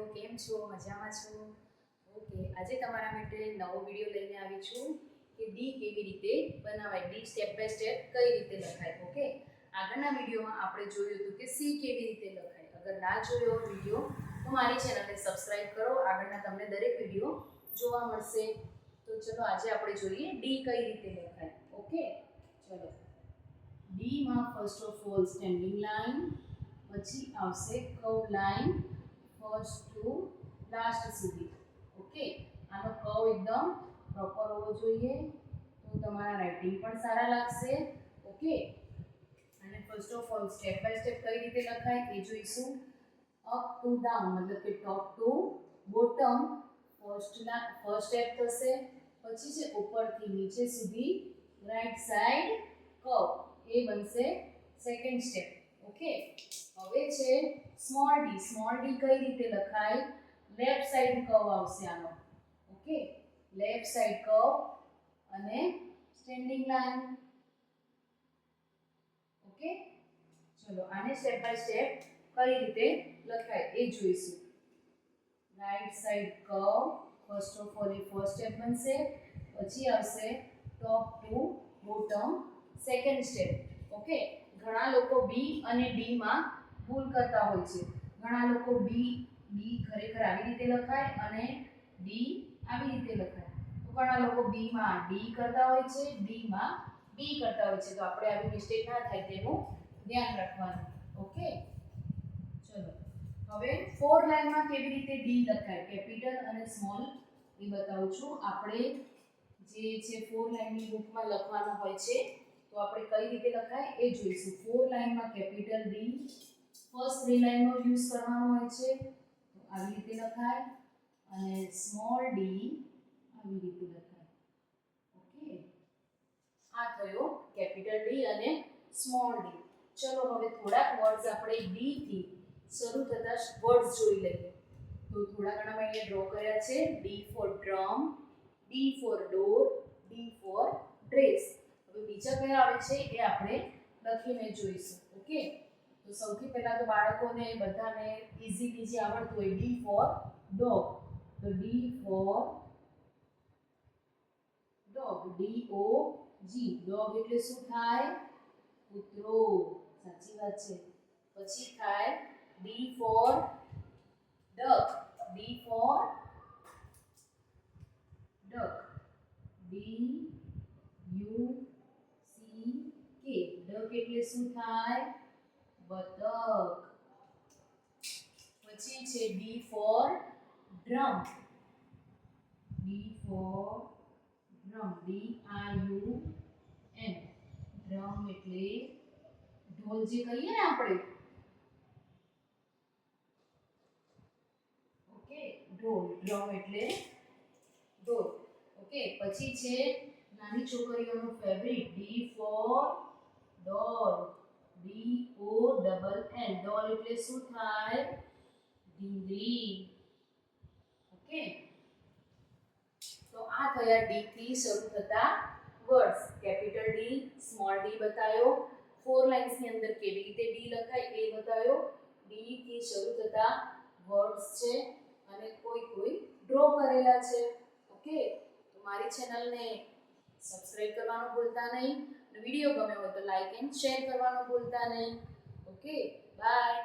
કેમ છો? મજામાં છો? ઓકે, આજે તમારા માટે નવો વિડીયો લઈને આવી છું કે ડી કેવી રીતે બનાવાય, ડી સ્ટેપ બાય સ્ટેપ કઈ રીતે લખાય. ઓકે, આગળના વિડીયોમાં આપણે જોયું હતું કે સી કેવી રીતે લખાય. અગર ના જોયો વિડીયો તો મારી ચેનલને સબસ્ક્રાઇબ કરો, આગળના તમને દરેક વિડીયો જોવા મળશે. તો ચલો આજે આપણે જોઈએ ડી કઈ રીતે લખાય. ઓકે, ચલો ડી માં first of all standing line, પછી આવશે curve line first two last સુધી. ઓકે, આનો કર્વ એકદમ પ્રોપર હોવો જોઈએ તો તમારા રાઇટિંગ પણ સારા લાગશે. ઓકે, અને first of all step by step કઈ રીતે લખાય એ જોઈશું. અપ ટુ ડાઉન મતલબ કે ટોપ ટુ બોટમ ફર્સ્ટ સ્ટેપ થશે. પછી છે ઉપરથી નીચે સુધી રાઈટ સાઈડ કર્વ, એ બનશે સેકન્ડ સ્ટેપ. ઓકે, હવે છે સ્મોલ ડી કઈ રીતે લખાય. લેફ્ટ સાઈડ કર્વ આવશે આનો. ઓકે, લેફ્ટ સાઈડ કર્વ અને સ્ટેન્ડિંગ લાઈન. ઓકે, ચલો આને સ્ટેપ બાય સ્ટેપ કઈ રીતે લખાય એ જોઈશું. Right side curve, first of all એ ફર્સ્ટ સ્ટેપ બનશે. પછી આવશે top to bottom second step. Okay, ઘણા લોકો બી અને ડી માં ભૂલ કરતા હોય છે. ઘણા લોકો બી ખરેખર આવી રીતે લખાય અને ડી આવી રીતે લખાય. તો ઘણા લોકો બી માં ડી કરતા હોય છે, ડી માં બી કરતા હોય છે. તો આપણે આવી મિસ્ટેક ના થાય તેનું ધ્યાન રાખવાનું. ઓકે, ચલો હવે ફોર લાઈનમાં કેવી રીતે ડી લખાય, કેપિટલ અને સ્મોલ એ બતાવું છું. આપણે જે છે ફોર લાઈનની બુકમાં લખવાનું હોય છે તો આપણે કઈ રીતે લખાય એ જોઈશું. ફોર લાઈનમાં કેપિટલ ડી ફર્સ્ટ થ્રી લાઈનનો યુઝ કરવાનો હોય છે તો આવી રીતે લખાય, અને સ્મોલ ડી આવી રીતે લખાય. ઓકે, આ થયો કેપિટલ ડી અને સ્મોલ ડી. ચલો હવે થોડાક વર્ડ્સ આપણે ડી થી શરૂ થતા વર્ડ્સ જોઈ લઈએ. તો થોડા ઘણા મેં અહીંયા ડ્રો કર્યા છે. D for drum, D for door, D for dress. હવે બીજા કયા આવે છે એ આપણે લખીને જોઈશું. ઓકે, તો સૌથી પહેલા તો બાળકોને બધાને ઈઝીલી જે આવડતું હોય, ડી ફોર ડોગ. તો D for dog, D O G. Dog એટલે શું થાય? કૂતરો. સાચી વાત છે. પછી થાય D for duck, D for duck, D U C K. Duck એટલે શું થાય? બતક. પછી છે D for drum, D for drum, D I U M. Drum એટલે ઢોલ જે કહીએ ને આપણે. ઓકે, ઢોલ. ડ્રમ એટલે ઢોલ. ઓકે, પછી છે નાની છોકરીઓનું ફેવરિટ, ડી ફોર ડોલ, ડી ઓ ડબલ એલ. ડોલ એટલે શું થાય? ઢીંગલી. ઓકે, તો આ થયા ડી થી શરૂ થતા words. Capital D, small D બતાયો. ફોર લાઇન્સ ની અંદર કેવી રીતે ડી લખાય એ બતાયો. ડી થી શરૂ થતા વર્ડ્સ છે અને કોઈ ડ્રો કરેલા છે. ઓકે, તો મારી ચેનલને સબસ્ક્રાઇબ કરવાનું ભૂલતા નહીં. વિડીયો ગમ્યો હોય તો લાઈક એન્ડ શેર કરવાનું ભૂલતા નહીં. Okay, by.